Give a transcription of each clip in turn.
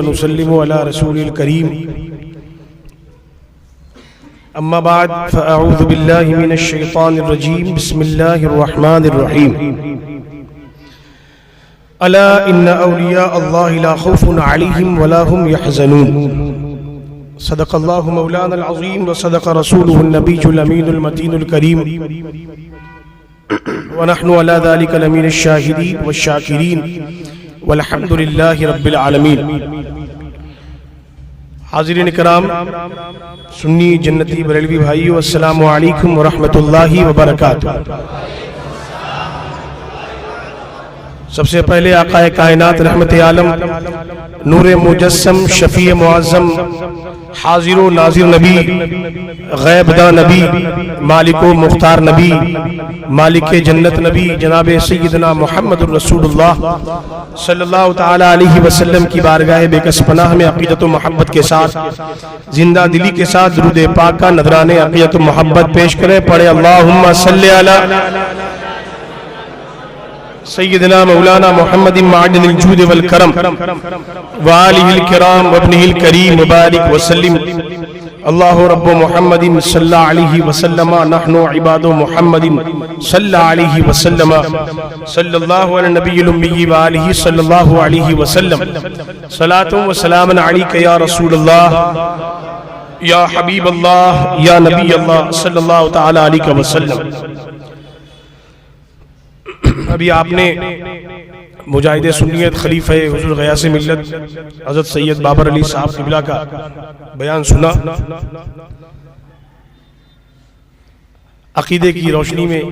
व नुसल्लिमु अला रसूलिल करीम। अम्मा बाद फ़अऊज़ु बिल्लाहि मिनश शैतानिर रजीम। बिस्मिल्लाहिर रहमानिर रहीम। अला इन्ना औलिया अल्लाहि ला खौफुन अलैहिम वला हुम यहज़नून। सदक़ल्लाहु मौलाना अज़ीम व सदक़ रसूलुहुन नबियुल अमीनुल मतीनुल करीम व नहनु अला ज़ालिका लमीनश शाहिदीन व शाकिरीन वल्हम्दुलिल्लाहि रब्बिल आलमीन। हाज़िरीन किराम, सुन्नी जन्नती बरेलवी भाइयों, अस्सलामु अलैकुम व रहमतुल्लाहि व बरकातुहू। सबसे पहले आक़ाए कायनात रहमते आलम नूरे मुजस्सम शफ़ी मुअज़्ज़म हाज़िर व नाज़िर नबी ग़ैबदा नबी मालिको मुख्तार नबी मालिक जन्नत नबी जनाब सय्यदना मुहम्मदुर रसूलुल्लाह सल्लल्लाहु तआला अलैहि वसल्लम की बारगाह बेकस पनाह में अक़ीदत व मोहब्बत के साथ जिंदा दिली के साथ दुरूद पाक का नज़राने अक़ीदत व मोहब्बत पेश करें। पढ़े अल्लाहुम्मा सल्लि अला सय्यदना मौलाना मुहम्मद माअदिनिल जूद वल करम व आलिहिल किराम व इब्निहिल करीम मुबारक वसल्लिम। अल्लाहु रब्बु मुहम्मदिन सल्लल्लाहु अलैहि वसल्लम नहनु इबादु मुहम्मदिन सल्लल्लाहु अलैहि वसल्लम सल्लल्लाहु अला नबिय्यिल उम्मी व आलिहि सल्लल्लाहु अलैहि वसल्लम। सलातु व सलामुन अलैका या रसूलल्लाह या हबीबल्लाह या नबीयल्लाह सल्लल्लाहु तआला अलैहि वसल्लम। अभी आपने मुजाहिद सुन्नियत खलीफा हुजूर ग़यास मिल्लत हज़रत सैयद बाबर अली साहब क़िबला का बयान सुना। अक़ीदे की रोशनी में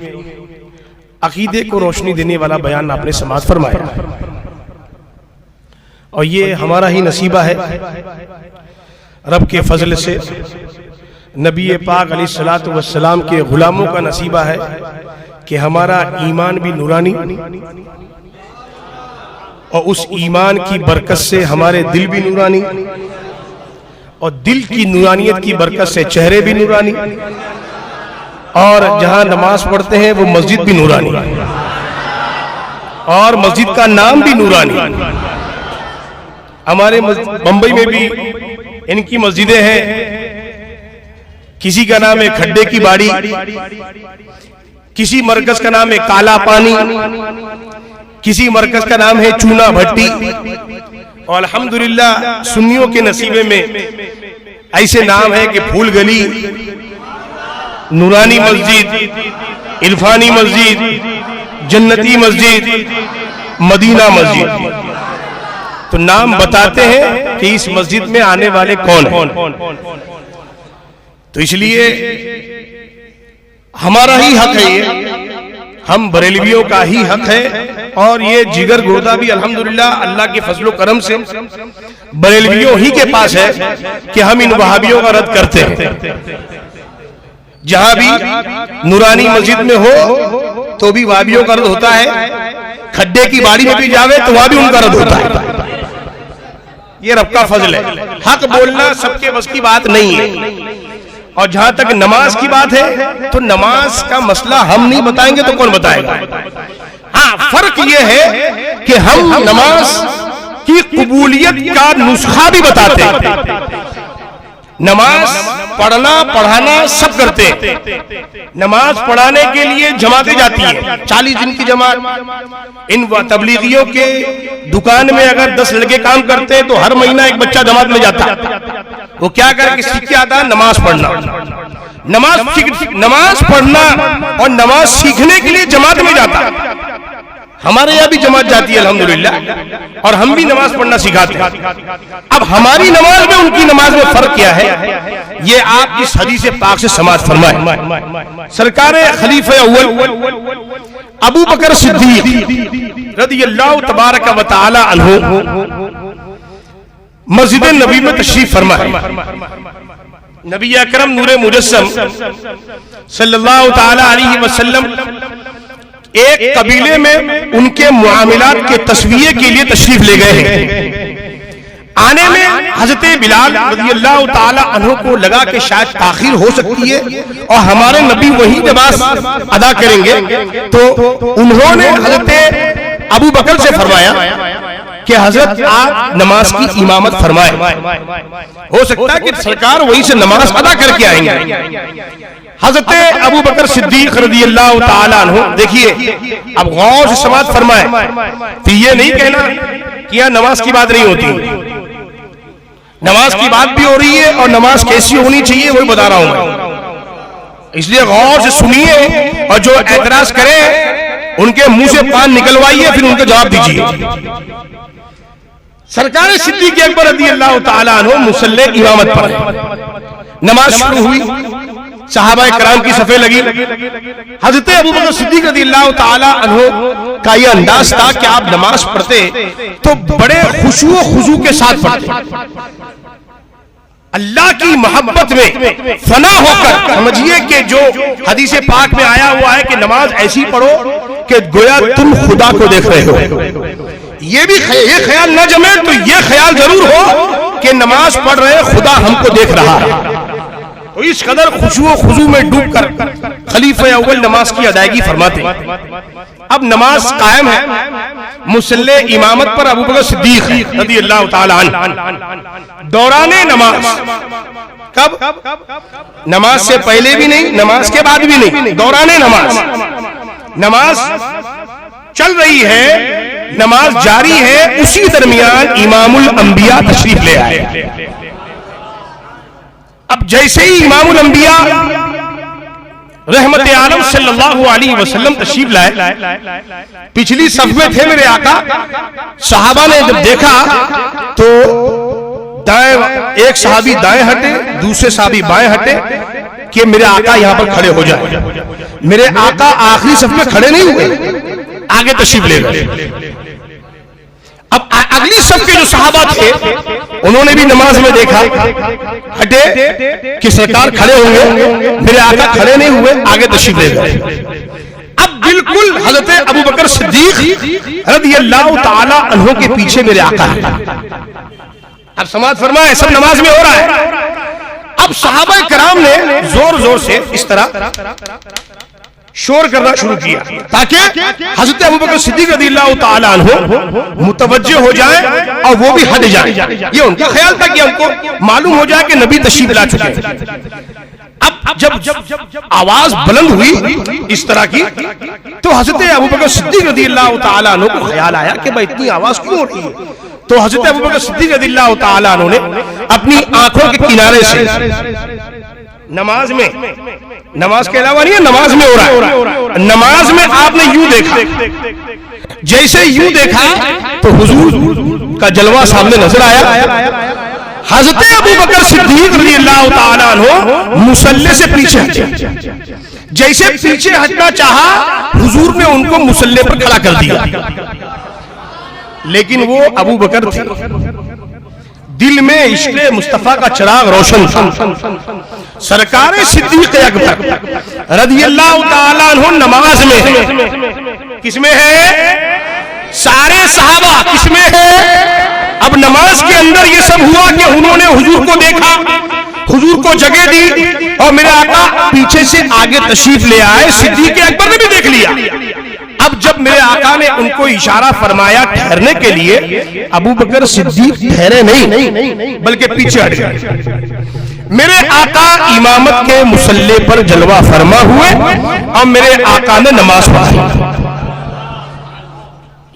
अक़ीदे को रोशनी देने वाला बयान आपने समाअत फरमाया, और ये हमारा ही नसीबा है। रब के फजल से नबी पाक अलैहिस्सलातु वस्सलाम के गुलामों का नसीबा है कि हमारा ईमान भी नूरानी, और उस ईमान की बरकत से हमारे दिल भी नूरानी, और दिल की नूरानियत की बरकत से चेहरे भी नूरानी, और जहां नमाज पढ़ते हैं वो मस्जिद भी नूरानी, और मस्जिद का नाम भी नूरानी। हमारे बंबई में भी इनकी मस्जिदें हैं। किसी का नाम है खड्डे की बाड़ी, किसी मरकज का नाम है काला पानी, किसी मरकज का नाम है चूना भट्टी, और अल्हम्दुलिल्लाह सुन्नियों के नसीबे में ऐसे नाम है कि फूल गली, नूरानी मस्जिद, इरफानी मस्जिद, जन्नती मस्जिद, मदीना मस्जिद। तो नाम बताते हैं कि इस मस्जिद में आने वाले कौन हैं। तो इसलिए हमारा ही हक है, ये हम बरेलवियों का ही हक है, और ये जिगर गोदा भी अल्हम्दुलिल्लाह अल्लाह के फजलो करम से बरेलवियों ही के पास है कि हम इन वहाबियों का रद्द करते हैं। जहां भी नूरानी मस्जिद में हो तो भी वहाबियों का रद्द होता है, खड्डे की बाड़ी में भी जावे तो वहां भी उनका रद्द होता है। ये रब का फजल है। हक बोलना सबके बस की बात नहीं है। और जहां तक नमाज की बात है तो नमाज का मसला हम नहीं बताएंगे तो कौन बताएगा। हाँ, फर्क ये है कि हम नमाज की कबूलियत का नुस्खा भी बताते हैं। नमाज पढ़ना पढ़ाना सब करते हैं। नमाज पढ़ाने के लिए जमातें जाती हैं, 40 दिन की जमात। इन तबलीगियों के दुकान में अगर 10 लड़के काम करते हैं तो हर महीना एक बच्चा जमात में जाता है। वो क्या करे कि सीख के आता है नमाज पढ़ना, नमाज पढ़ना और नमाज सीखने के लिए जमात में जाता है। हमारे यहाँ भी जमात जाती है अल्हम्दुलिल्लाह, और हम भी नमाज पढ़ना सिखाते हैं। अब हमारी नमाज में उनकी नमाज में फर्क क्या है, ये आप इस हदीस पाक से समाज फरमाए। सरकार खलीफा अव्वल अबू बकर सिद्दीक रदियल्लाहु तबारक व तआला अन्हु मस्जिद नबी में तशरीफ फरमाए। नबी अकरम नूरे मुजस्सम सल्लल्लाहु तआला अलैहि वसल्लम एक कबीले में उनके मुआमिलात के तस्वीर के लिए तशरीफ ले गए हैं। आने में हजरत बिलाल रज़ियल्लाहु ताला अन्हु को लगा कि शायद ताखीर हो सकती है और हमारे नबी वही नमाज अदा करेंगे, तो उन्होंने हजरत अबू बकर से फरमाया कि हजरत आप नमाज की इमामत फरमाए। हो सकता है कि सरकार वहीं से नमाज अदा करके आएंगे। हजरत अबू बकर सिद्दीक रज़ियल्लाहु ताला अन्हु, देखिए अब गौर से समाअत फरमाए, तो ये नहीं कहना कि यह नमाज की बात नहीं होती, नमाज की बात भी हो रही है और नमाज कैसी होनी चाहिए वही बता रहा हूं मैं। इसलिए गौर से सुनिए और जो एतराज करे उनके मुंह से पान निकलवाइए, फिर उनको जवाब दीजिए। सरकार सिद्दीक अकबर रज़ियल्लाहु ताला अन्हु मुसल्ले इमामत पर, नमाज शुरू हुई, सहाबा कराम की सफे लगी। हजरत अबू बकर सिद्दीक रज़ियल्लाहु ताला अन्हु का यह अंदाज था कि आप नमाज पढ़ते तो बड़े खुशू खुजू के साथ पढ़ते, अल्लाह की मोहब्बत में फना होकर। समझिए कि जो हदीस पाक में आया हुआ है कि नमाज ऐसी पढ़ो कि गोया तुम खुदा को देख रहे हो। ये ख्याल न जमे तो ये ख्याल जरूर हो कि नमाज पढ़ रहे खुदा हमको देख रहा है। तो इस कदर खुशू खुजू में डूबकर खलीफा अव्वल नमाज की अदायगी फरमाते। अब नमाज कायम है, मुसल्ले इमामत पर अबू बकर सिद्दीक रज़ियल्लाहु ताला अन्हु। दौराने नमाज, कब? नमाज से पहले भी नहीं, नमाज के बाद भी नहीं, दौराने नमाज। नमाज चल रही है, नमाज जारी है, उसी दरमियान इमामुल अंबिया तशरीफ ले आए। अब जैसे ही इमामुल अंबिया रहमत आलम सल्लल्लाहु अलैहि वसल्लम तशरीफ लाए, पिछली सफ में थे मेरे आका। सहाबा ने जब देखा तो दाएं, एक सहाबी दाएं हटे, दूसरे सहाबी बाएं हटे कि मेरे आका यहां पर खड़े हो जाए। मेरे आका आखिरी सफ में खड़े नहीं हुए, आगे तशरीफ ले गए। अब अगली सफ के जो सहाबा थे उन्होंने भी नमाज में देखा, हटे कि सरकार खड़े होंगे, मेरे आका खड़े नहीं हुए, आगे तशरीफ ले गए। अब बिल्कुल हजरत अबू बकर सिद्दीक रज़ियल्लाहु ताला अन्हु के पीछे मेरे आका है। अब समाअत फरमाए, सब नमाज में हो रहा है। अब सहाबा कराम ने जोर जोर से इस तरह शोर करना शुरू किया ताकि हजरत अबू बकर सिद्दीक रज़ियल्लाहु ताला अन्हु मुतवज्जे हो जाए और वो भी हट जाए। ये उनका ख्याल था कि हमको मालूम हो जाए कि नबी तशरीफ ला चुके हैं। अब जब आवाज बुलंद हुई इस तरह की, तो हजरत अबू बकर सिद्दीक रज़ियल्लाहु ताला अन्हु को ख्याल आया कि भाई इतनी आवाज क्यों हो रही है। तो हजरत अबू बकर सिद्दीक रज़ियल्लाहु ताला अन्हु ने अपनी आंखों के किनारे से नमाज में, नमाज के अलावा नहीं है, नमाज में हो रहा है, नमाज में आपने यूं देखा, जैसे यूं देखा तो हुजूर का जलवा सामने नजर आया। हजरत अबू बकर सिद्दीक रज़ियल्लाहु ताला अन्हु मुसल्ले से पीछे हटे, जैसे पीछे हटना चाहा हुजूर ने उनको मुसल्ले पर खड़ा कर दिया। लेकिन वो अबू बकर थे, दिल में इश्क़ मुस्तफा का चिराग रोशन था। सरकार सिद्दीक अकबर रज़ियल्लाहु ताला अन्हु नमाज में, किसमें है? सारे सहाबा किसमें है? अब नमाज के अंदर ये सब हुआ कि उन्होंने हुजूर को देखा, हुजूर को जगह दी और मेरे आका पीछे से आगे तशरीफ ले आए। सिद्दीक अकबर ने भी देख लिया। अब जब मेरे आका ने उनको इशारा फरमाया ठहरने के लिए, अबू बकर सिद्दीक ठहरे नहीं बल्कि पीछे हट गए। मेरे आका इमामत के मुसल्ले पर जलवा फरमा हुए और मेरे आका ने नमाज पढ़ी।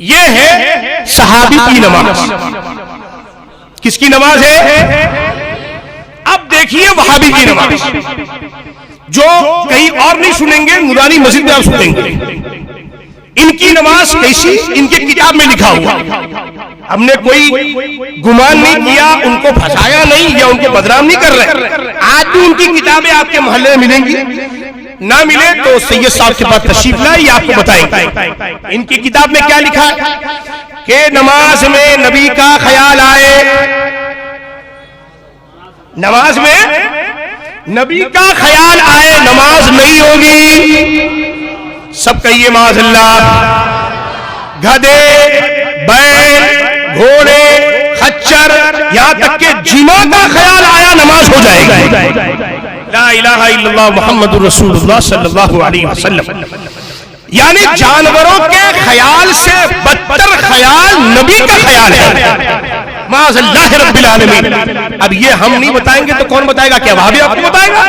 ये है सहाबी की नमाज। किसकी नमाज है? अब देखिए वहाबी की नमाज, जो कहीं और नहीं सुनेंगे, नूरानी मस्जिद में आप सुनेंगे। इनकी नमाज कैसी, इनके किताब में लिखा हुआ। हमने कोई गुमान नहीं किया, उनको फंसाया नहीं या उनको बदनाम नहीं कर रहे। आज भी उनकी किताबें आपके मोहल्ले में मिलेंगी, ना मिले तो सैयद साहब के पास तशरीफ लाए, ये आपको बताएंगे इनकी किताब में क्या लिखा है कि नमाज में नबी का ख्याल आए, नमाज में नबी का ख्याल आए नमाज नहीं होगी। सब कहिए माज़अल्लाह। गधे, बैल, घोड़े, खच्चर, यहां तक के जिमा का ख्याल आया नमाज हो जाएगी। ला इलाहा इल्लल्लाह मुहम्मदुर रसूलुल्लाह सल्लल्लाहु अलैहि वसल्लम। यानी जानवरों के ख्याल से बदतर ख्याल नबी का ख्याल है। माज़ल्लाह रब्बिल आलमीन। अब ये हम नहीं बताएंगे तो कौन बताएगा? क्या वहाबी आपको बताएगा?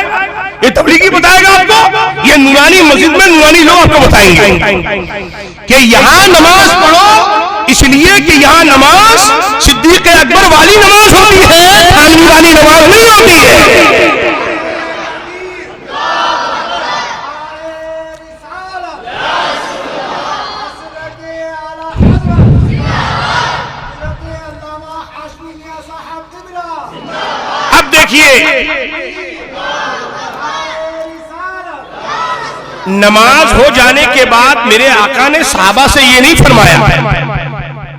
ये तबलीगी बताएगा आपको? ये नूरानी मस्जिद में नूरानी लोग आपको बताएंगे कि यहां नमाज पढ़ो, इसलिए कि यहां नमाज सिद्दीक़ अकबर वाली नमाज होती है, थानवी वाली नमाज नहीं होती है। अब देखिए, नमाज हो जाने के बाद मेरे आका ने सहाबा से ये नहीं फरमाया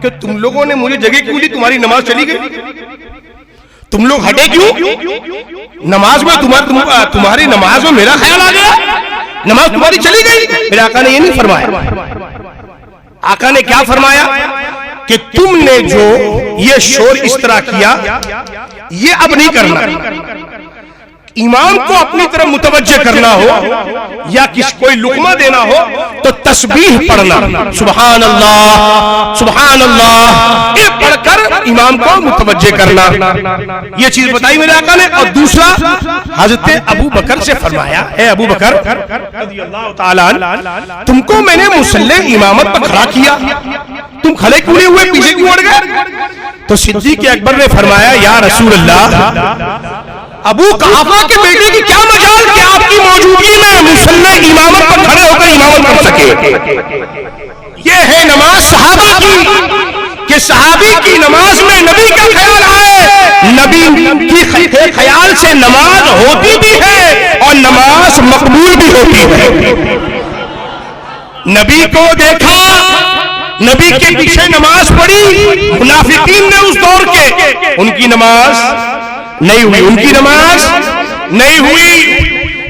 कि तुम लोगों ने मुझे जगह क्यों दी, तुम्हारी नमाज चली गई, तुम लोग हटे क्यों? नमाज में तुम्हारी नमाज में मेरा ख्याल आ गया, नमाज तुम्हारी चली गई। मेरे आका ने ये नहीं फरमाया। आका ने क्या फरमाया कि तुमने जो ये शोर इस तरह किया, ये अब नहीं करना। इमाम को अपनी तरफ मुतवज्जे करना हो या किसी कोई लुकमा देना हो तो तस्बीह पढ़ना, सुभान अल्लाह सुभान अल्लाह, ये पढ़कर इमाम को मुतवज्जे करना। ये चीज बताई मेरे आका ने। और दूसरा, हजरत अबू बकर से फरमाया, ए अबू बकर रज़ियल्लाहु ताला अन्हु, तुमको मैंने मुसल्ले इमामत पर खड़ा किया, तुम खड़े क्यों नहीं हुए, पीछे क्यों उड़ गए? तो सिद्दीक़ अकबर ने फरमाया, या रसूल अल्लाह, अबू कहाफा के बेटे की क्या मजाल कि आपकी मौजूदगी में मुसल्ले इमामत पर खड़े होकर इमामत पढ़ सके। ये है नमाज सहाबा की, कि सहाबी की नमाज में नबी का ख्याल आए, नबी की ख्याल से नमाज होती भी है और नमाज मकबूल भी होती है। नबी को देखा, नबी के पीछे नमाज पढ़ी, मुनाफिकीन ने उस दौर के, उनकी नमाज नहीं हुई, उनकी नमाज नहीं हुई,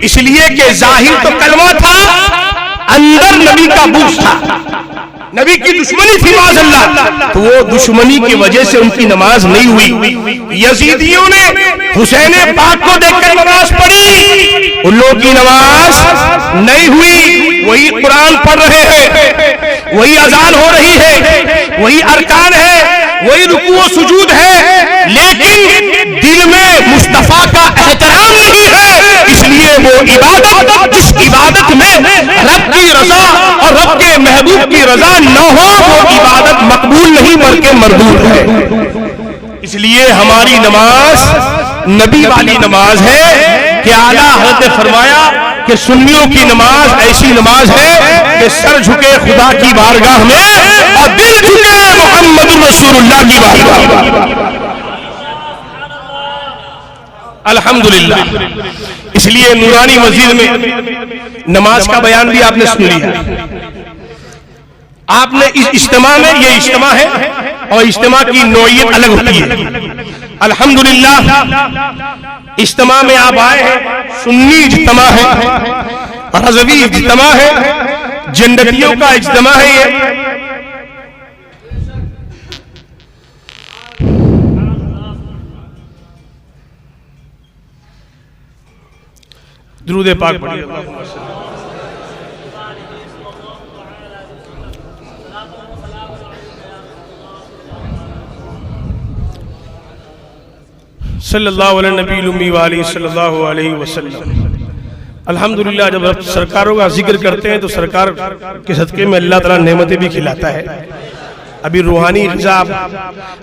इसलिए कि जाहिर तो कलमा था, अंदर नबी का बुग़्ज़ था, नबी की दुश्मनी थी माज़अल्लाह, तो वो दुश्मनी की वजह से उनकी नमाज नहीं हुई। यजीदियों ने हुसैन पाक को देखकर नमाज पढ़ी, उन लोगों की नमाज नहीं हुई। वही कुरान पढ़ रहे हैं, वही अजान हो रही है, वही अरकान है, वही रुकू व सुजूद है, लेकिन दिल में मुस्तफा का एहतराम नहीं है। इसलिए वो इबादत, जिस इबादत में रब की रजा और रब के महबूब की रजा न हो, वो इबादत मकबूल नहीं बल्कि मरदूद है। इसलिए हमारी नमाज नबी वाली नमाज है कि आला हज़रत ने फरमाया कि सुन्नियों की नमाज ऐसी नमाज है कि सर झुके खुदा की बारगाह में और दिल झुके मोहम्मद रसूलुल्लाह की बारगाह में। अल्हम्दुलिल्लाह। इसलिए नूरानी मस्जिद में नमाज का बयान भी आपने सुन लिया। आपने इस इज्तिमा में, ये इज्तिमा है और इज्तिमा की नौइयत अलग होती है। अल्हम्दुलिल्लाह, इज्तिमा में आप आए हैं, सुन्नी इज्तिमा है, रज़वी इज्तिमा है, जन्नतियों का इज्तिमा है। ये दुरूद पाक पढ़िए। सल्लल्लाहु अलैहि नबी उम्मी वाली सल्लल्लाहु अलैहि वसल्लम। अल्हम्दुलिल्लाह, जब सरकारों का जिक्र करते हैं तो सरकार के सदक़े में अल्लाह ताला नेमतें भी खिलाता है। अभी रूहानी ग़िज़ा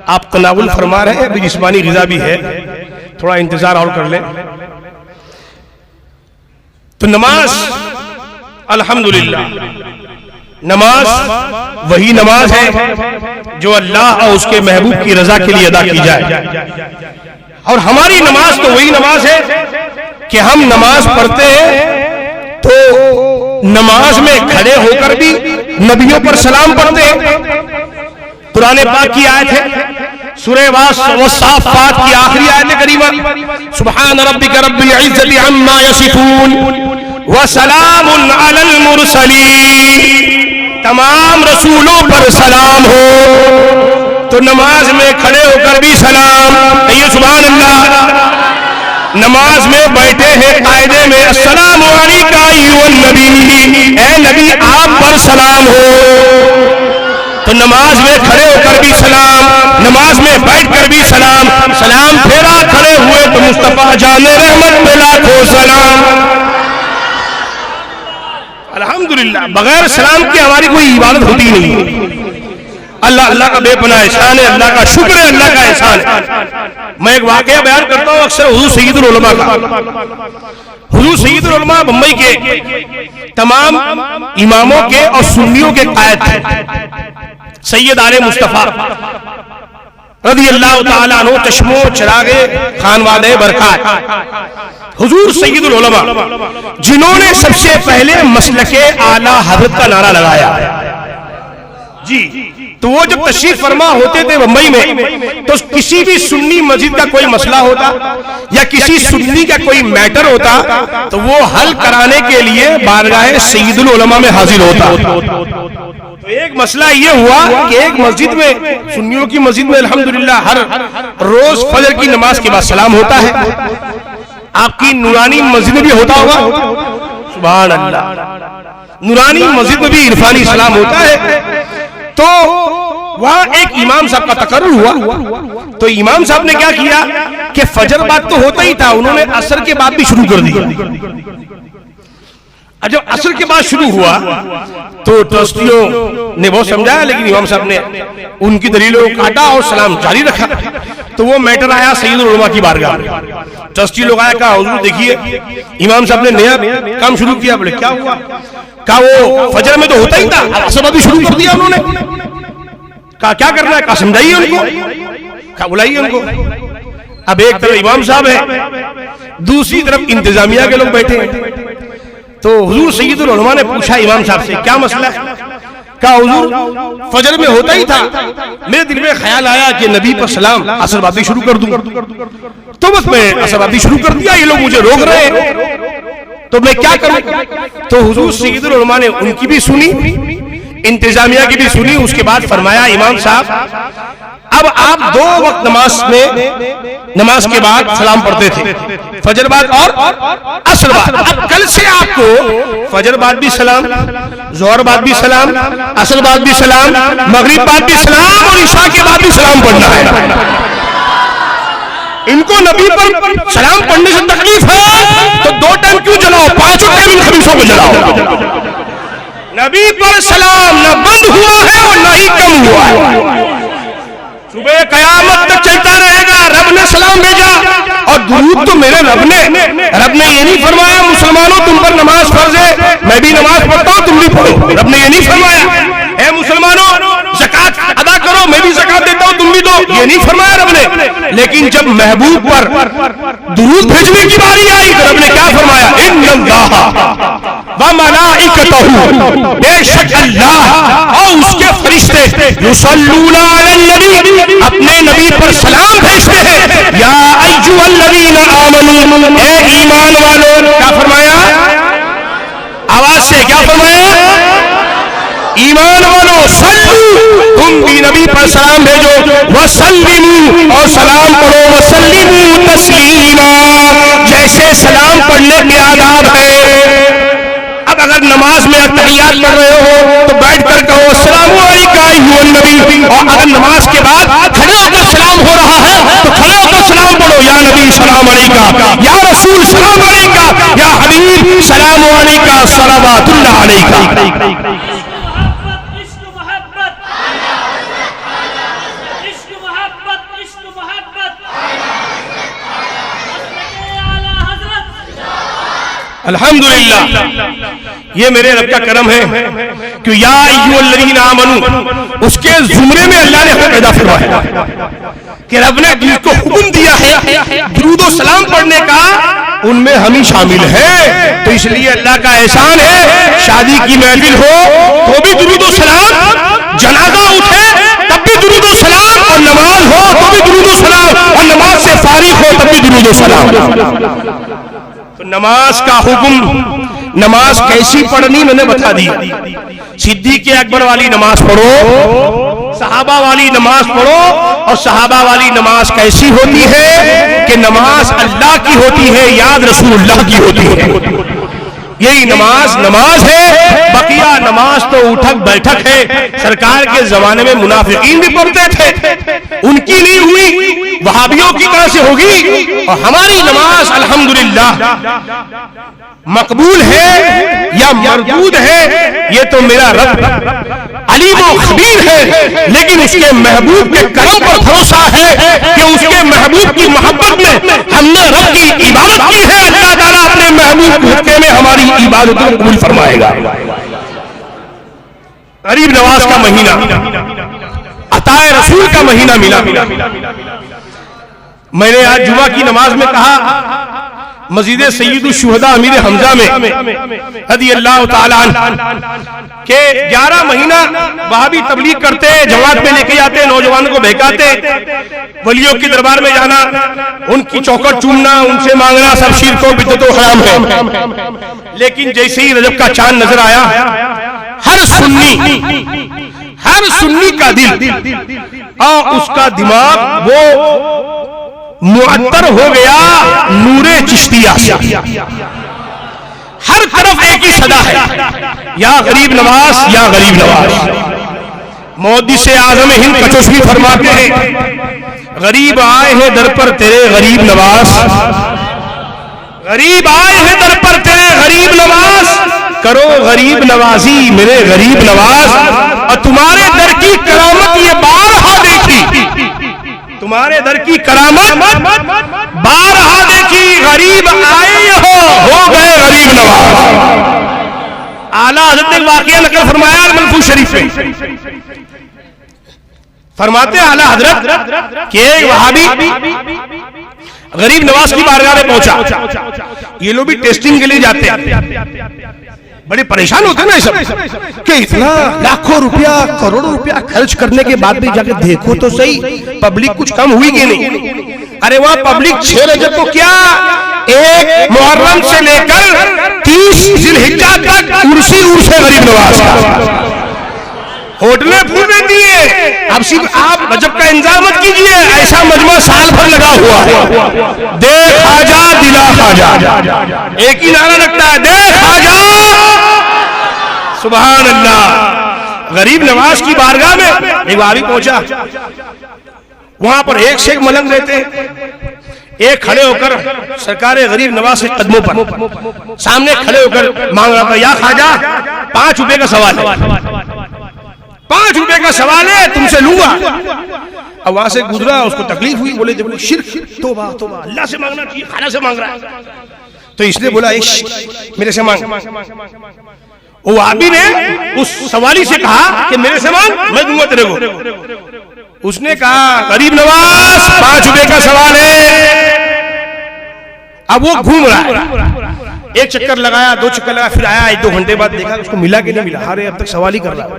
आप तनावुल फरमा रहे हैं, अभी जिस्मानी ग़िज़ा भी है, थोड़ा इंतजार और कर लें। तो नमाज, अल्हम्दुलिल्लाह, नमाज वही नमाज है जो अल्लाह और उसके महबूब की रजा के लिए अदा की जाए। और हमारी नमाज तो वही नमाज है कि हम नमाज पढ़ते हैं तो नमाज में खड़े होकर भी नबियों पर सलाम पढ़ते हैं। कुरान पाक की आयत है, सूरह वस्साफ़ात की आखिरी आयत करीमा, सुब्हान रब्बिका रब्बिल इज़्ज़ति अम्मा यसिफून व सलामुन अलल मुरसलीन। तमाम रसूलों पर सलाम हो। तो नमाज में खड़े होकर भी सलाम, कहिए सुभान अल्लाह। नमाज में बैठे हैं कायदे में अस्सलामु अलैका अय्युहन नबी, ए नबी आप पर सलाम हो। तो नमाज में खड़े होकर भी सलाम, नमाज में बैठकर भी सलाम, सलाम फेरा खड़े हुए तो मुस्तफा जाने रहमत पे लाखों सलाम। अल्हम्दुलिल्लाह, बगैर सलाम के हमारी कोई इबादत होती नहीं। अल्लाह अल्लाह का बेपनाह एहसान है, अल्लाह का शुक्र है, अल्लाह का एहसान है। मैं एक वाकया बयान करता हूँ अक्सर हुजूर सय्यदुल उलमा का। हुजूर सय्यदुल उलमा मुंबई के तमाम इमामों के और सुन्नियों के कायद थे। सैयद आले मुस्तफा रज़ी अल्लाह ताला अन्हु चश्मो चिरागे खानवादे बरकत हुजूर सय्यदुल उलमा, जिन्होंने सबसे पहले मसलके आला हज़रत का नारा लगाया जी। तो वो जब तशरीफ फरमा होते थे मुंबई में, तो किसी भी सुन्नी मस्जिद का कोई मसला होता या किसी सुन्नी का कोई मैटर होता तो वो हल कराने के लिए बारगाह सय्यदुल उलमा में हाजिर होता। तो एक मसला ये हुआ कि एक मस्जिद में, सुन्नियों की मस्जिद में अल्हम्दुलिल्लाह हर रोज फजर की नमाज के बाद सलाम होता है। आपकी नूरानी मस्जिद में भी होता होगा, सुभान अल्लाह, नूरानी मस्जिद में भी इरफानी सलाम होता है। तो वहां एक इमाम साहब का तकर्रुर हुआ। तो इमाम साहब ने क्या किया कि फजर बाद तो होता ही था, उन्होंने असर के बाद भी शुरू कर दिया। जब असर के बाद शुरू हुआ तो ट्रस्टियों ने बहुत समझाया, लेकिन इमाम साहब ने उनकी दलीलों को काटा और सलाम जारी रखा। तो वो मैटर आया सय्यदुल उलमा की बारगाह में। ट्रस्टी लोग आया, कहा हुजूर देखिए इमाम साहब ने नया काम शुरू किया। बोले क्या हुआ? कहा वो फजर में तो होता ही था, असर भी शुरू कर दिया उन्होंने। कहा क्या करना है? कहा समझाइए उनको, कहा बुलाइए उनको। अब एक तरफ इमाम साहब है, दूसरी तरफ इंतजामिया के लोग बैठे हैं। तो हुजूर सय्यदुल उलमा ने पूछा इमाम साहब से क्या मसला है? कहा हुजूर फजर में होता ही था, मेरे दिल में ख्याल आया कि नबी पर सलाम असर बादी शुरू कर दूं, तो बस मैं असर बादी शुरू कर दिया। ये लोग मुझे रोक रहे हैं तो मैं क्या करूं? तो हुजूर सय्यदुल उलमा ने उनकी भी सुनी, इंतजामिया की भी सुनी। उसके बाद फरमाया इमाम साहब अब आप दो वक्त नमाज के बाद सलाम पढ़ते थे, फजर बाद और असर बाद। अब कल से आपको फजर बाद भी सलाम, जोहर बाद भी सलाम, असर बाद भी सलाम, मगरिब बाद भी सलाम और इशा के बाद भी सलाम पढ़ना है। इनको नबी पर सलाम पढ़ने से तकलीफ है तो 2 टाइम क्यों जलाओ, 5 टाइम इन खबीसों को जलाओ। नबी पर सलाम न बंद हुआ है और न ही कम हुआ है, सुबह कयामत तक चलता रहेगा। रब ने सलाम भेजा और दुरूद तो मेरे रब ने ये नहीं फरमाया मुसलमानों तुम पर नमाज फर्ज है, मैं भी नमाज पढ़ता हूं तुम भी पढ़ो। रब ने ये नहीं फरमाया ए मुसलमानों ज़कात अदा करो, मैं भी ज़कात देता हूं तुम भी दो, ये नहीं फरमाया रब ने। लेकिन जब महबूब पर दुरूद भेजने की बारी आई तो रब ने क्या फरमाया? इन्नल्लाह व मलाइकतहू, बेशक अल्लाह और उसके फरिश्ते युसल्लूना अलैन नबी, अपने नबी पर सलाम भेजते हैं। या अय्युहल्लज़ीना आमनू, ए ईमान वालों, क्या फरमाया? आवाज से क्या फरमाया? ईमान वालों सल्लू, तुम भी नबी पर सलाम भेजो, वसल्लिमू और सलाम पढ़ो, वसल्लिमू तस्लीमा, जैसे सलाम पढ़ने के आदाब है। अब अगर नमाज में अत्तहियात पढ़ रहे हो तो बैठ कर कहो अस्सलामु अलैका अय्युहन नबी, और अगर नमाज के बाद खड़े होकर सलाम हो रहा है तो खड़े होकर सलाम पढ़ो, या नबी सलाम अलैका, या रसूल सलाम अलैका, या हबीब सलाम अलैका, सलावतुल्लाह अलैका। अल्हम्दुलिल्लाह, ये मेरे रब का करम है कि या अय्युहल्लज़ीना आमनू, उसके जुमरे में अल्लाह ने हमें पैदा फरमाया कि रब ने जिसको हुक्म दिया है दुरूद और सलाम पढ़ने का, उनमें हम ही शामिल हैं। तो इसलिए अल्लाह का एहसान है, शादी की महफिल हो तो भी दुरूद और सलाम, जनाजा उठे तब भी दुरूद और सलाम, और नमाज हो तो भी दुरूद और सलाम, और नमाज से फारिग हो तब भी दुरूद और सलाम। तो नमाज का हुक्म, नमाज कैसी पढ़नी मैंने बता दी। सिद्दीक़ अकबर वाली नमाज पढ़ो, सहाबा वाली नमाज पढ़ो, और सहाबा वाली नमाज कैसी होती है कि नमाज अल्लाह की होती है, याद रसूलुल्लाह की होती है। यही नमाज है। बकिया नमाज तो उठक बैठक है। सरकार के जमाने में मुनाफिकीन भी पढ़ते थे, उनकी नहीं हुई, वहाबियों की तरह से होगी। और हमारी नमाज अल्हम्दुलिल्लाह मकबूल है या मरदूद है, ये तो मेरा रब अलीम और खबीर है। लेकिन उसके महबूब के करम पर भरोसा है कि उसके महबूब की मोहब्बत में हमने रब की इबादत की है। अल्लाह ताला अपने महबूब के हक़ में हमारी इबादत को कबूल फरमाएगा। गरीब नवाज का महीना, अताए रसूल का महीना मिला। मैंने आज जुमा की नमाज में कहा, मस्जिद सैयदुल शुहदा अमीर हमजा में रज़ी अल्लाह ताला अन्हु के 11 महीना वहां भी तबलीग करते, जमात में लेके जाते, नौजवानों को बहकाते, वलियों के दरबार में जाना, उनकी चौखट चूमना, उनसे मांगना सब शिर्क और बिदअत और हराम है। लेकिन जैसे ही रजब का चांद नजर आया, हर सुन्नी का दिल और उसका दिमाग वो मुअत्तर हो गया नूरे चिश्तिया से। हर तरफ एक ही सदा है, या गरीब नवाज, या गरीब नवाज। मुहद्दिस आज़म हिंद कचौशी फरमाते हैं, गरीब आए हैं दर पर तेरे गरीब नवाज, गरीब आए हैं दर पर तेरे गरीब नवाज, करो गरीब नवाजी मेरे गरीब नवाज। और तुम्हारे दर की करामत ये बारहा देखी, तुम्हारे दर की करामत बारहा देखी। गरीब आए हो गए गरीब नवाज। आला हज़रत ने वाक़या नकल फरमाया मंसूर शरीफ में, फरमाते आला हजरत कि एक वहाबी गरीब नवाज की बारगाह में पहुंचा। ये लोग भी टेस्टिंग के लिए जाते हैं, बड़े परेशान होते हैं ना सब कि इतना लाखों रुपया करोड़ों रुपया खर्च करने के बाद भी जाके देखो तो सही पब्लिक कुछ कम हुई कि नहीं। अरे वह पब्लिक 6 रजब को क्या, 1 मुहर्रम से लेकर 30 जिलहिज्जा तक उर्सी गरीब नवाज का होटलें फूल देती है। अब सिर्फ आप रजब का इंतजार मत कीजिए, ऐसा मजमा साल भर लगा हुआ है। दे खाजा दिला खाजा, एक ही नारा लगता है, दे खाजा। सुभान अल्लाह। गरीब नवाज की बारगाह में एक आदमी पहुंचा, वहां पर एक से एक मलंग रहते हैं। एक खड़े होकर सरकार गरीब नवाज के कदमों पर सामने खड़े होकर मांग रहा था, या खाजा 5 रुपए का सवाल है, 5 रुपए का सवाल है, तुमसे लूंगा। अब वहां से गुजरा, उसको तकलीफ हुई, बोले देखो शिर्क, तौबा तौबा, अल्लाह से मांगना चाहिए, खाना से मांग रहा है। तो इसने बोला मेरे से मांग। वो आदमी ने उस सवाली से कहा कि मेरे से मांग, मैं दूंगा तेरे को। उसने कहा गरीब नवाज 5 रुपए का सवाल है। अब वो घूम रहा है, एक चक्कर लगाया, 2 चक्कर लगाया, फिर आया, 1-2 घंटे बाद देखा उसको मिला कि नहीं मिला। अरे अब तक सवाल ही कर रहा है,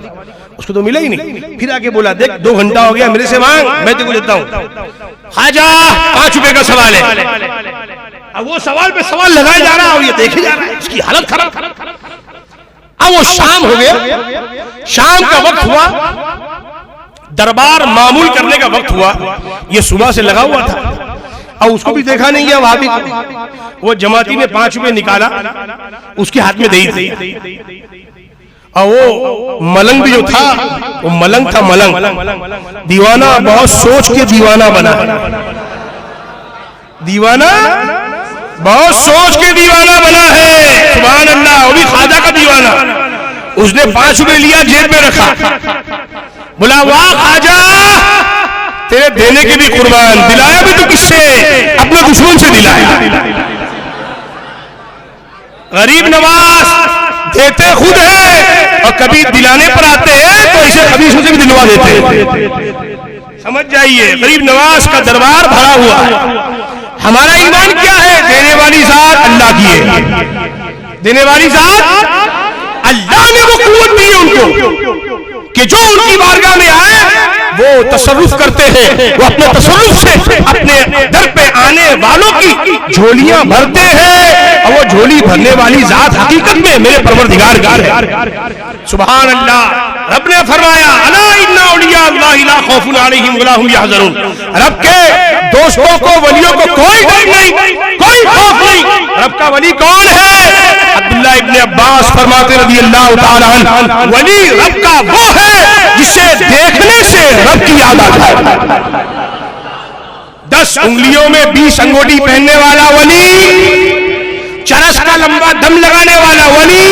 उसको तो मिला ही नहीं। फिर आके बोला देख 2 घंटा हो गया, मेरे से मांग, मैं तेरे को देता हूं। खाजा 5 रुपए का सवाल है। अब वो सवाल पे सवाल लगाया जा रहा है और ये देखे जा रहा है, उसकी हालत खराब। अब वो शाम हो गया, शाम का वक्त हुआ, दरबार मामूल करने का वक्त हुआ। ये सुबह से लगा हुआ था और उसको भी देखा नहीं गया वहां भी। वो जमाती ने 5 रुपए निकाला, उसके हाथ में दे दी। और वो मलंग भी जो था, वो मलंग था, मलंग दीवाना, बहुत सोच के दीवाना बना। दीवाना बहुत सोच के दीवाना बना है। सुभान अल्लाह। वो भी ख्वाजा का दीवाना। उसने 5 रुपए लिया, जेब में रखा, बोला वाह ख्वाजा, तेरे देने के भी कुर्बान। दिलाया भी तो किससे? अपने दुश्मन से दिलाया। गरीब नवाज देते खुद है और कभी दिलाने पर आते हैं तो ऐसे खबीसों से भी दिलवा देते हैं। समझ जाइए, गरीब नवाज का दरबार भरा हुआ है। हमारा ईमान क्या है? देने वाली जात अल्लाह की है। देने वाली जात अल्लाह ने वो कुव्वत दी है उनको कि जो उनकी बारगाह में आए वो तसर्रुफ करते हैं। वो अपने तसर्रुफ से अपने दर पे आने वालों की झोलियां भरते हैं और वो झोली भरने वाली जात हकीकत में मेरे परवरदिगार है। सुभान अल्लाह। रब ने फरमाया अला इन्ना औलिया अल्लाह ला खौफुन अलैहिम वला हुम यहज़रून। रब के दोस्तों को, वलियों को कोई का वली कौन है? अब्दुल्लाह इब्न अब्बास फरमाते रज़ी अल्लाह ताला अन्हु, वली रब का वो है जिसे देखने से रब की याद आता है। 10 उंगलियों में 20 अंगूठी पहनने वाला वली, चरस का लंबा दम लगाने वाला वली,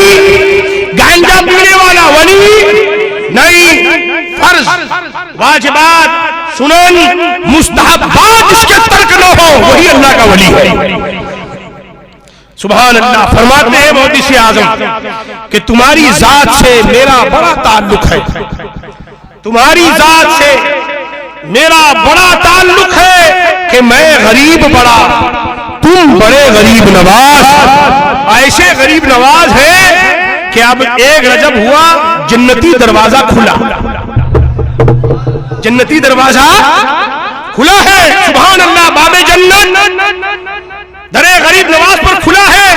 गांजा पीने वाला वली नहीं, फर्ज, वाजिबात, सुनन, मुस्तहबात जिसके तर्क न हो वही अल्लाह का वली है। सुभान अल्लाह। फरमाते हैं मोहद्दिस आज़म कि तुम्हारी जात से मेरा बड़ा ताल्लुक है, तुम्हारी जात से मेरा बड़ा ताल्लुक है कि मैं गरीब बड़ा, तुम बड़े गरीब नवाज। ऐसे गरीब नवाज है कि अब 1 रजब हुआ, जन्नती दरवाजा खुला, जन्नती दरवाजा खुला है। सुभान अल्लाह। बाबे जन्नत दरे गरीब नवाज पर खुला है।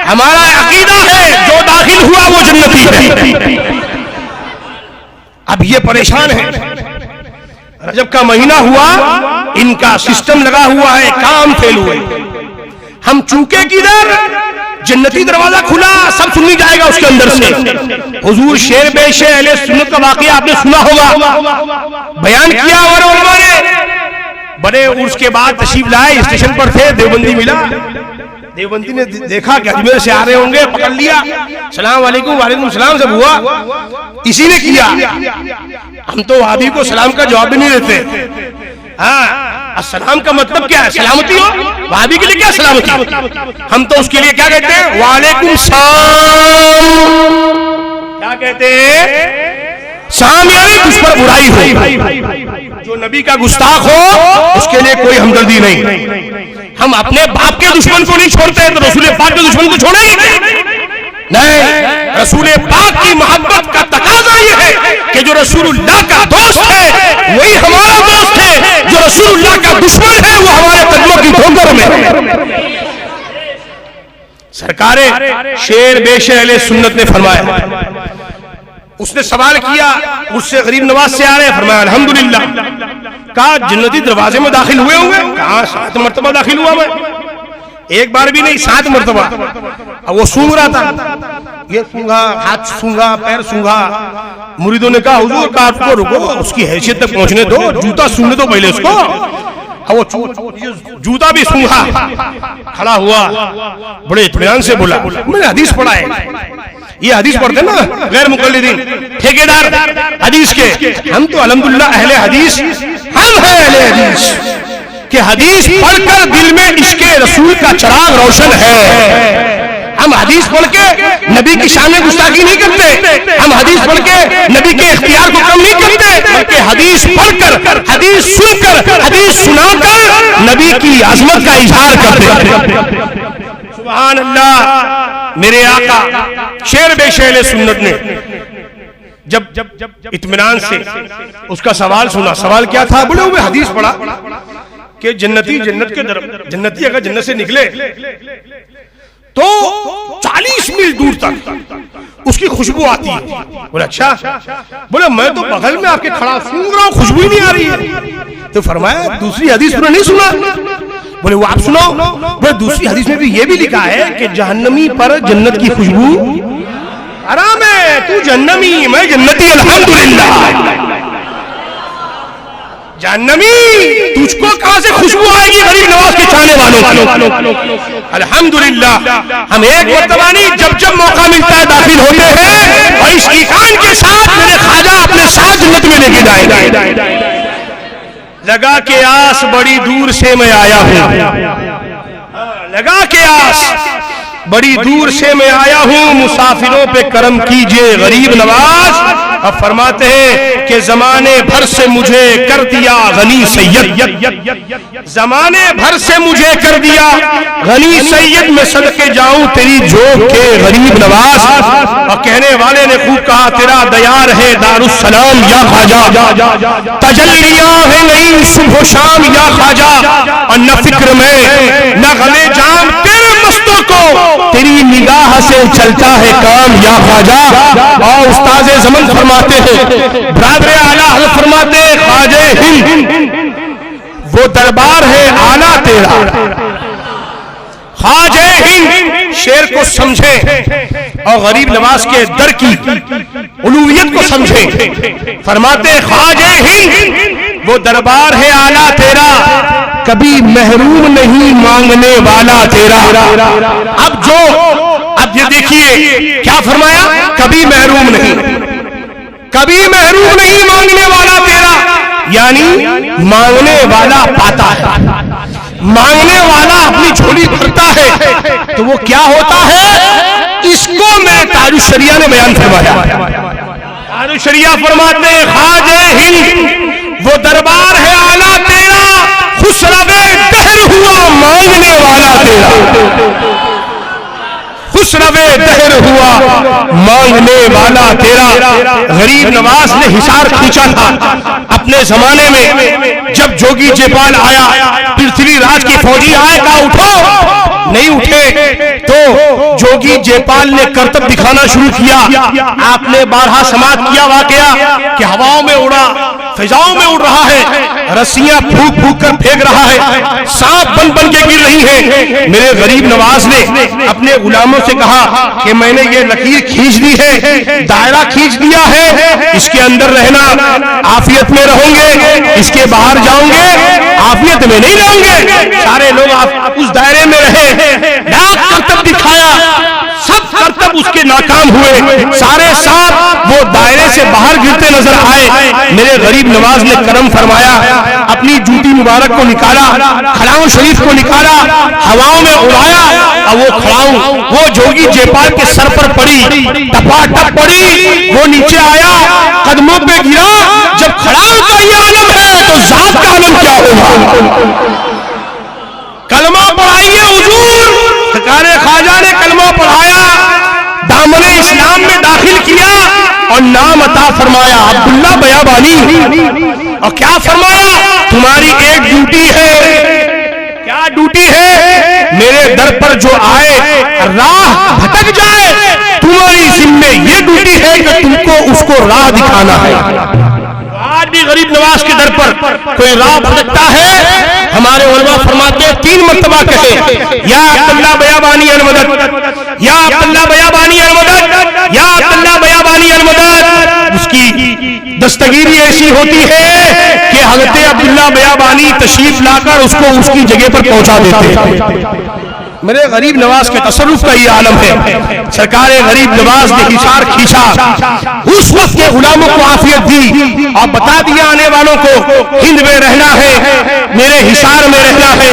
हमारा अकीदा है जो दाखिल हुआ वो जन्नती है। अब ये परेशान है, रजब का महीना हुआ, इनका सिस्टम लगा हुआ है, काम फेल हुए। हम चूके किधर, जन्नती दरवाजा खुला, सब सुनी जाएगा उसके अंदर से। हुजूर शेर बेशे अहले सुन्नत का वाकया आपने सुना होगा, बयान किया और उलमा ने। बड़े उर्स के बाद तशरीफ लाए, स्टेशन पर थे, देवबंदी मिला, देवबंदी ने देखा कि अजमेर से आ रहे होंगे, पकड़ लिया, सलाम वालेकुम, वालेकुम सलाम सब हुआ, इसी ने किया। हम तो वहाबी को सलाम का जवाब भी नहीं देते। हाँ, अस्सलाम का मतलब क्या है? सलामती हो। वहाबी के लिए क्या सलामती? हम तो उसके लिए क्या कहते हैं? वालेकुम सलाम। क्या कहते हैं? साम यानी उस पर बुराई हो, जो नबी का गुस्ताख हो उसके लिए कोई हमदर्दी नहीं। हम अपने बाप के दुश्मन को नहीं छोड़ते, तो रसूल पाक के दुश्मन को छोड़ेंगे? नहीं, रसूल पाक की मोहब्बत का तकाजा ये है कि जो रसूलुल्लाह का दोस्त है वही हमारा दोस्त है, जो रसूलुल्लाह का दुश्मन है वो हमारे कदमों की ठोकर में। सरकारे शेर बेशे अहले सुन्नत ने फरमाया, उसने सवाल किया, उससे गरीब नवाज से आ रहे, फरमाया अल्हम्दुलिल्लाह। कहा जन्नती दरवाजे में दाखिल हुए होंगे? कहा 7 मरतबा दाखिल हुआ मैं, एक बार भी नहीं, 7 मरतबा। अब वो सूंघ रहा था, ये सूंघा, हाथ सूंघा, पैर सूंघा। मुरीदों ने कहा हुजूर का आपको रुको, उसकी हैसियत तक पहुंचने दो, जूता सूंघने दो पहले उसको। वो जूता भी सूंघा, खड़ा हुआ, बड़े इत्मीनान से बोला, मैंने हदीस पढ़ा है, ये हदीस पढ़ते ना गैर मुकल्लिदीन, ठेकेदार हदीस के, हम तो अल्हम्दुलिल्लाह अहले हदीस, हम हैं अहले हदीस कि हदीस पढ़कर दिल में इश्क़े रसूल का चिराग रोशन है। हम हदीस पढ़ के नबी की शान में गुस्ताखी नहीं करते, हम हदीस पढ़ के नबी के इख्तियार को कम नहीं करते, बल्कि हदीस पढ़कर, हदीस सुनकर, हदीस सुनाकर नबी की आजमत का इजहार करते। सुभान अल्लाह। मेरे आका शेर बेशे अहले सुन्नत ने जब इत्मीनान से उसका सवाल सुना, सवाल क्या था? बोले हुए हदीस पढ़ा कि जन्नती जन्नत के जन्नती अगर जन्नत से निकले तो 40 मील दूर तक उसकी खुशबू आती है। बोले अच्छा? बोले मैं तो बगल में आपके खड़ा सूंघ रहा हूं, खुशबू ही नहीं आ रही है। तो फरमाया दूसरी हदीस तुमने नहीं सुना? बोले वो आप सुनाओ। बोले दूसरी हदीस में भी ये भी लिखा है कि जहन्नमी पर जन्नत की खुशबू हराम है, तू जहन्नमी मैं जन्नती, अल्हम्दुलिल्लाह। जहन्नमी तुझको कहां से खुशबू आएगी गरीब नवाज के चाहने वालों? अल्हम्दुलिल्लाह। हम एक मर्तबा नहीं, जब जब मौका मिलता है दाखिल होते हैं और इस ईकान के साथ मेरे ख्वाजा अपने साथ जन्नत में लेके जाएंगे। लगा के आस बड़ी दूर से मैं आया हूं, लगा के आस बड़ी दूर से मैं आया हूं, मुसाफिरों पे करम कीजिए गरीब नवाज। अब फरमाते हैं कि जमाने भर से मुझे कर दिया गनी सैयद, जमाने भर से मुझे कर दिया गनी सैयद, मैं सदके जाऊं तेरी जोग के गरीब नवाज। और कहने वाले ने खूब कहा, तेरा दयार है दारुस्सलाम या ख्वाजा, तजल्लियां है नहीं सुबह शाम या ख्वाजा, और न फिक्र में न गमे जाम तेरे मस्तों को, तेरी निगाह से चलता है काम या ख्वाजा। और उस्ताद ज़मान फरमाते हैं, बरादरे आला हज़रत फरमाते हैं, ख्वाजे हिंद वो दरबार है आला तेरा, ख्वाजे हिंद शेर को समझें और गरीब नवाज के दर की उलूहियत को समझें। फरमाते ख्वाजे हिंद वो दरबार है आला तेरा, कभी महरूम नहीं मांगने वाला तेरा। अब ये देखिए क्या फरमाया, कभी महरूम नहीं, कभी महरूम नहीं मांगने वाला तेरा, यानी मांगने वाला पाता है, मांगने वाला अपनी झोली भरता है। तो वो क्या होता है, इसको मैं ताजुशरिया ने बयान फरमाया। ताजुशरिया फरमाते ख्वाजे हिंद वो दरबार है आला तेरा, खुसरवे दहर हुआ मांगने वाला तेरा, खुसरवे दहर हुआ मांगने वाला तेरा। गरीब नवाज ने हिसार खींचा था अपने जमाने में। जब जोगी जयपाल आया, पृथ्वीराज की फौजी आए, कहा उठो, नहीं उठे तो जोगी जयपाल ने करतब दिखाना शुरू किया। आपने बारहा समाप्त किया वाकया कि हवाओं में उड़ा, फिजाओं में उड़ रहा है, रस्सियां फूक फूक कर फेंक रहा है, सांप बन बन के गिर रही है। मेरे गरीब नवाज ने अपने गुलामों से कहा कि मैंने ये लकीर खींच दी है, दायरा खींच दिया है, इसके अंदर रहना आफियत में रहोगे, इसके बाहर जाओगे आफियत में नहीं रहोगे। सारे लोग आप उस दायरे में रहे, लाख करतब दिखाया, सब करतब उसके नाकाम हुए, सारे सांप वो दायरे से बाहर गिरते नजर आए। मेरे गरीब नवाज ने करम फरमाया, अपनी जूती मुबारक को निकाला, खड़ाऊ शरीफ को निकाला, हवाओं में उड़ाया, और वो खड़ाऊ वो जोगी जयपाल के सर पर पड़ी, टपाटप पड़ी, वो नीचे आया, कदमों पे गिरा। जब खड़ाऊ का ये आलम है तो जात का आलम क्या होगा। कलमा पढ़ाइए हुजूर, सरकारे ख्वाजा ने कलमा पढ़ाया, दामने इस्लाम में दाखिल किया और नाम अता फरमाया अब्दुल्ला बयाबानी। और क्या फरमाया, तुम्हारी एक ड्यूटी है। क्या ड्यूटी है, मेरे दर पर जो आए राह भटक जाए, तुम्हारी जिम्मे ये ड्यूटी है कि तुमको उसको राह दिखाना है। आज भी गरीब नवाज के दर पर कोई राह भटकता है, हमारे उलमा फरमाते हैं 3 मर्तबा कहे या अब्दुल्ला बयाबानी अलमदद, या अब्दुल्ला बयाबानी अलमदद, या अब्दुल्ला बयाबानी अलमदद। उसकी दस्तगीरी ऐसी होती है कि हज़रत अब्दुल्ला बयाबानी तशरीफ लाकर उसको उसकी जगह पर पहुंचा देते हैं। मेरे गरीब नवाज के तसर्रुफ का ये आलम है। सरकार गरीब नवाज ने हिसार खींचा, उस वक्त के गुलामों को आफियत दी और बता दिया आने वालों को हिंद में रहना है, मेरे हिसार में रहना है।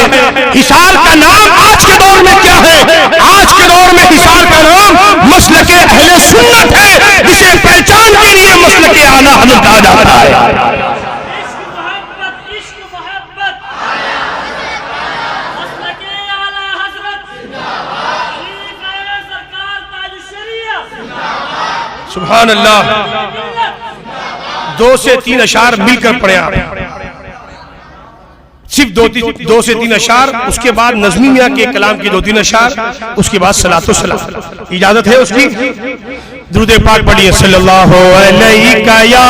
हिसार का नाम आज के दौर में क्या है, आज के दौर में हिसार का नाम मसलके अहले सुन्नत है, जिसे पहचान के लिए मसलके आला हज़रत कहा जाता है। सुभान अल्लाह। 2 से 3 अशार मिलकर पढ़े आप, सिर्फ 2 से 3 अशार, उसके बाद नज़मी मियां के कलाम की 2-3 अशार, उसके बाद सलातो सलाम। इजाजत है उसकी। दुरूद पाक पढ़िए सल्लल्लाहु अलैहि या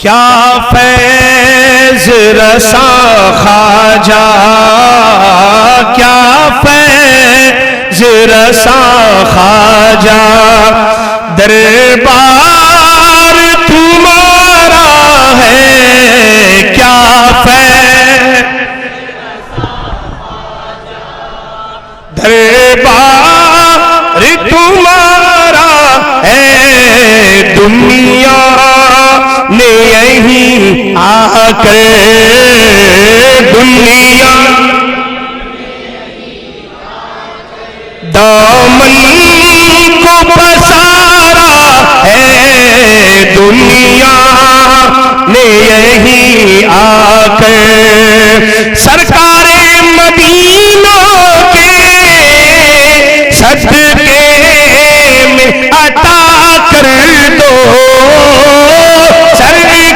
क्या फैज रसा ख्वाजा, क्या फैज रसा ख्वाजा, दरबार तुम्हारा है, क्या फैज दरबार तुम्हारा है, दुनिया ने यही आकर दुनिया दामन को पसारा है, दुनिया ने यही आकर सरकारे मदीना के सदके में अता कर दो, सरकार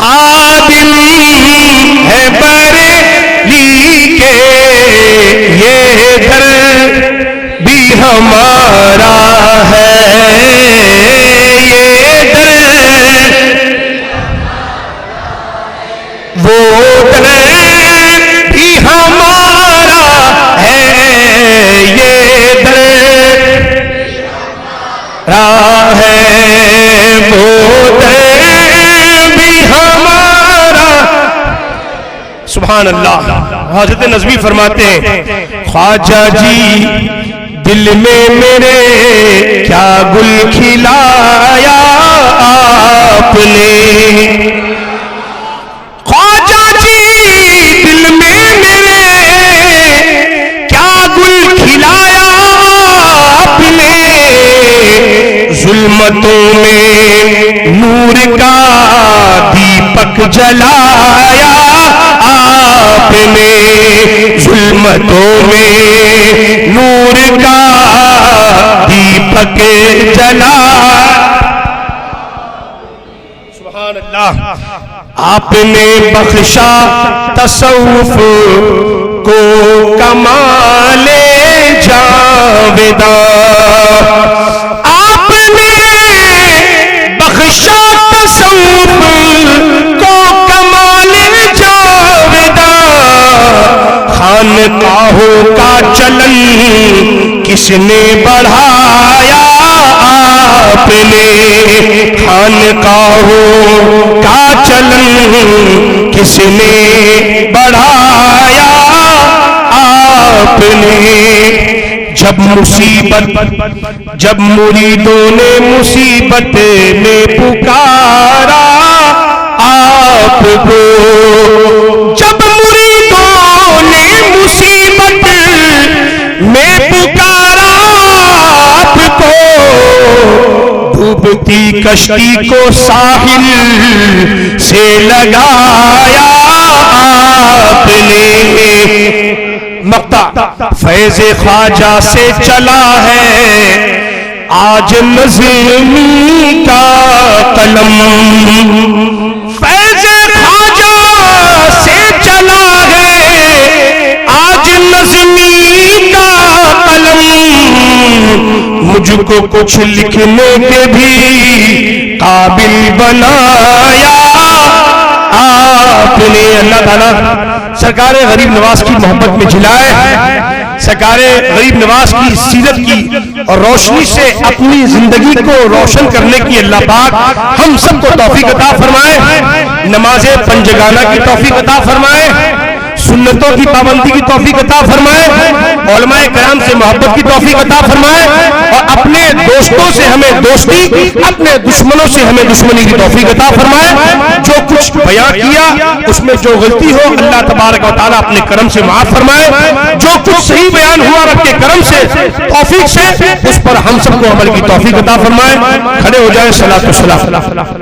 खादिम है बरेली के, ये घर भी हमारा है, ये दर वो दर भी हमारा है, ये दर है वो दर भी हमारा। सुभान अल्लाह। हज़रत नज़वी फरमाते हैं, ख्वाजा जी दिल में मेरे क्या गुल खिलाया आपने, ख्वाजा जी दिल में मेरे क्या गुल खिलाया आपने, जुल्मतों में नूर का दीपक जलाया आपने, जुल्मतों में नूर का दीपक जला। सुभान अल्लाह। आपने बख्शा तसव्वुफ को कमाले जावेदा, आपने बख्शा तसव्वुफ को कमाले जावेदा, खानकाहों का चलन किसने बढ़ाया आपने, खानकाहों का चलन किसने बढ़ाया आपने। जब मुसीबत, जब मुरीदों ने मुसीबत में पुकारा आपको, जब मुरीदों ने मुसीबत में पुकारा आपको, डूबती कश्ती को साहिल से लगाया आपने। मक्ता फैज़े ख्वाजा से चला है आज नज़्मी का कलम, फैज़े ख्वाजा से चला है आज नज़्मी का कलम, मुझको कुछ लिखने के भी काबिल बनाया आपने। अल्लाह ताला सरकार गरीब नवाज की मोहब्बत में जिलाए, सरकार गरीब नवाज की सीरत की और रोशनी से अपनी जिंदगी को रोशन करने की अल्लाह पाक हम सबको तौफीक अता फरमाए, नमाज़े पंजगाना की तौफीक अता फरमाए, सुन्नतों की पाबंदी की तौफीक अता फरमाए, उलमाए किराम से मोहब्बत की तौफीक अता फरमाए, और अपने दोस्तों से हमें दोस्ती, अपने दुश्मनों से हमें दुश्मनी की तौफीक अता फरमाए। जो कुछ बयां किया उसमें जो गलती हो अल्लाह तबारक व तआला अपने करम से माफ फरमाए, जो कुछ सही बयान हुआ रब के करम से तौफीक से उस पर हम सबको अमल की तौफीक अता फरमाए। खड़े हो जाए, सलातो सलाम।